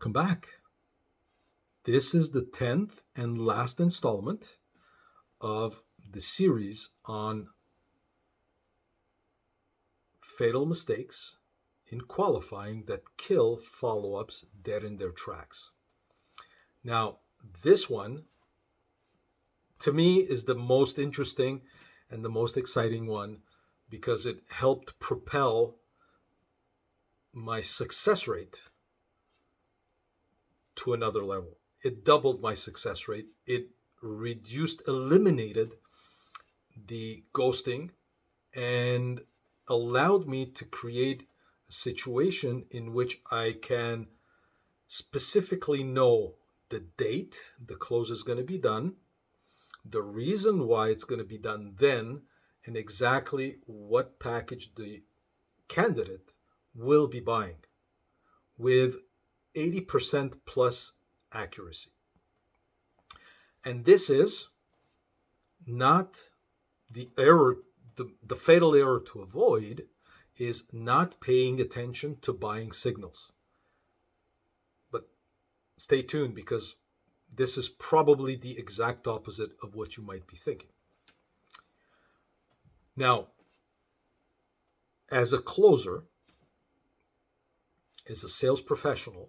Welcome back. This is the 10th and last installment of the series on fatal mistakes in qualifying that kill follow-ups dead in their tracks. Now, this one, to me, is the most interesting and the most exciting one because it helped propel my success rate to another level. It doubled my success rate. It eliminated the ghosting and allowed me to create a situation in which I can specifically know the date the close is going to be done, the reason why it's going to be done then, and exactly what package the candidate will be buying with 80% plus accuracy. And this is not the error, the fatal error to avoid is not paying attention to buying signals. But stay tuned because this is probably the exact opposite of what you might be thinking. Now, as a closer, as a sales professional,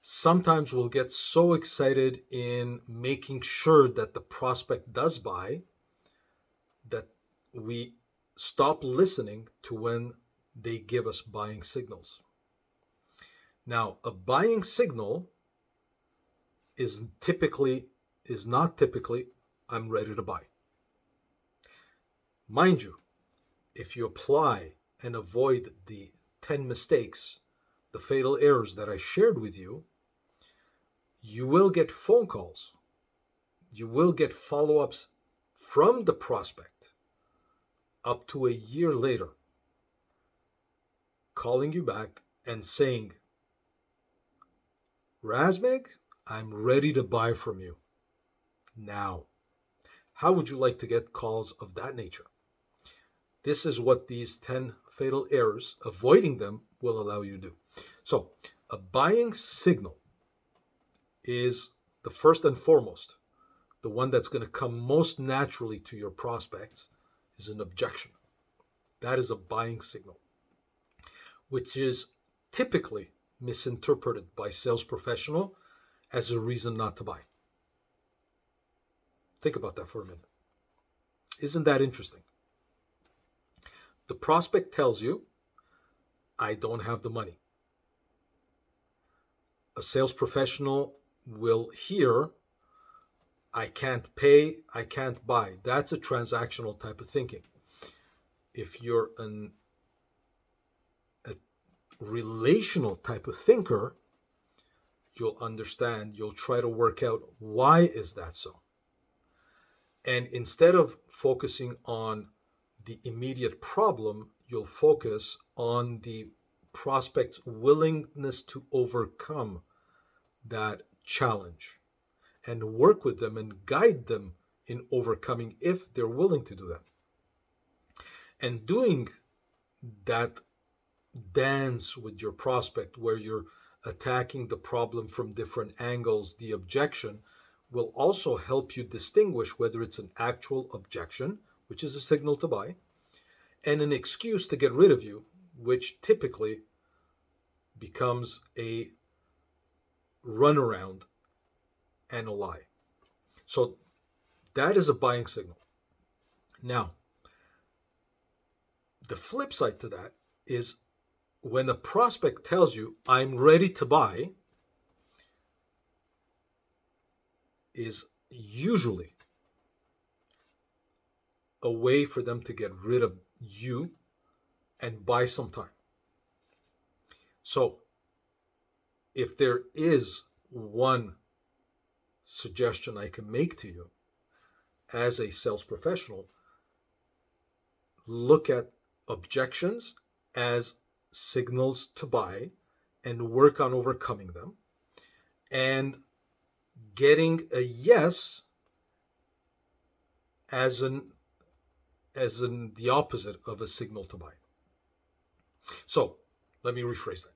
sometimes we'll get so excited in making sure that the prospect does buy that we stop listening to when they give us buying signals. Now, a buying signal is not typically, I'm ready to buy. Mind you, if you apply and avoid the 10 mistakes, the fatal errors that I shared with you, you will get phone calls. You will get follow-ups from the prospect up to a year later, calling you back and saying, Razmig, I'm ready to buy from you now. How would you like to get calls of that nature? This is what these 10 fatal errors, avoiding them, will allow you to do. So, a buying signal is the first and foremost, the one that's going to come most naturally to your prospects is an objection. That is a buying signal, which is typically misinterpreted by sales professional as a reason not to buy. Think about that for a minute. Isn't that interesting? The prospect tells you, I don't have the money. A sales professional will hear, I can't pay, I can't buy. That's a transactional type of thinking. If you're a relational type of thinker, you'll understand, you'll try to work out why is that so. And instead of focusing on the immediate problem, you'll focus on the prospect's willingness to overcome that challenge and work with them and guide them in overcoming if they're willing to do that. And doing that dance with your prospect where you're attacking the problem from different angles, the objection, will also help you distinguish whether it's an actual objection, which is a signal to buy, and an excuse to get rid of you, which typically becomes a runaround and a lie. So that is a buying signal. Now, the flip side to that is when a prospect tells you, I'm ready to buy, is usually a way for them to get rid of you and buy some time. So if there is one suggestion I can make to you as a sales professional, look at objections as signals to buy and work on overcoming them, and getting a yes as in the opposite of a signal to buy. So let me rephrase that.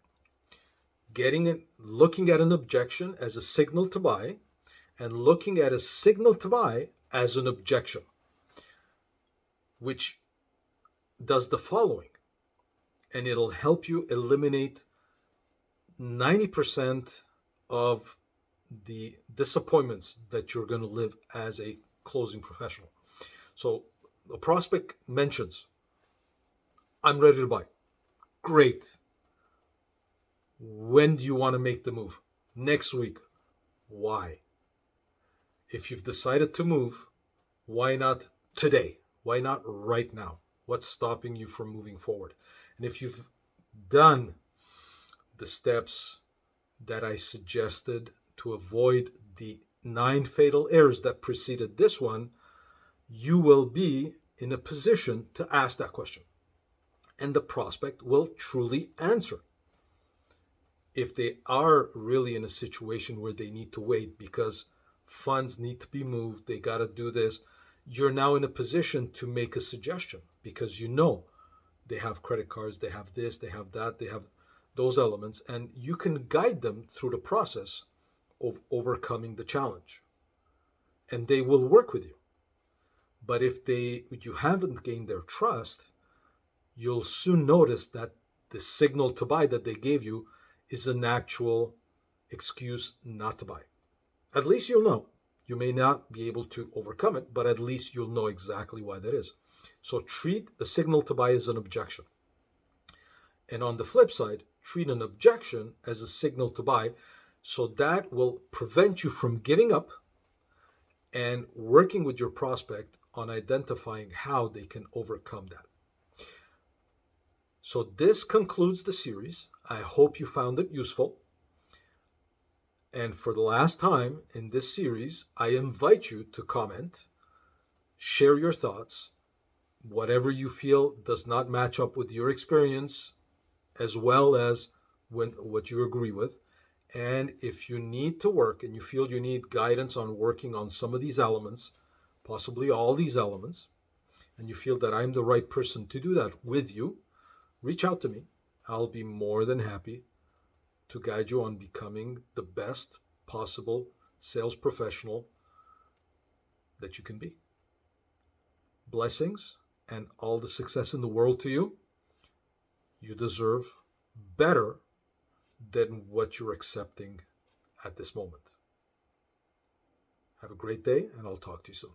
looking at an objection as a signal to buy, and looking at a signal to buy as an objection, which does the following, and it'll help you eliminate 90% of the disappointments that you're going to live as a closing professional. So the prospect mentions, I'm ready to buy. Great. When do you want to make the move? Next week. Why? If you've decided to move, why not today? Why not right now? What's stopping you from moving forward? And if you've done the steps that I suggested to avoid the 9 fatal errors that preceded this one, you will be in a position to ask that question. And the prospect will truly answer. If they are really in a situation where they need to wait because funds need to be moved, they got to do this, you're now in a position to make a suggestion because you know they have credit cards, they have this, they have that, they have those elements, and you can guide them through the process of overcoming the challenge. And they will work with you. But if you haven't gained their trust, you'll soon notice that the signal to buy that they gave you is an actual excuse not to buy. At least you'll know. You may not be able to overcome it, but at least you'll know exactly why that is. So treat a signal to buy as an objection. And on the flip side, treat an objection as a signal to buy, so that will prevent you from giving up and working with your prospect on identifying how they can overcome that. So this concludes the series. I hope you found it useful. And for the last time in this series, I invite you to comment, share your thoughts, whatever you feel does not match up with your experience, as well as what you agree with. And if you need to work and you feel you need guidance on working on some of these elements, possibly all these elements, and you feel that I'm the right person to do that with you, reach out to me. I'll be more than happy to guide you on becoming the best possible sales professional that you can be. Blessings and all the success in the world to you. You deserve better than what you're accepting at this moment. Have a great day, and I'll talk to you soon.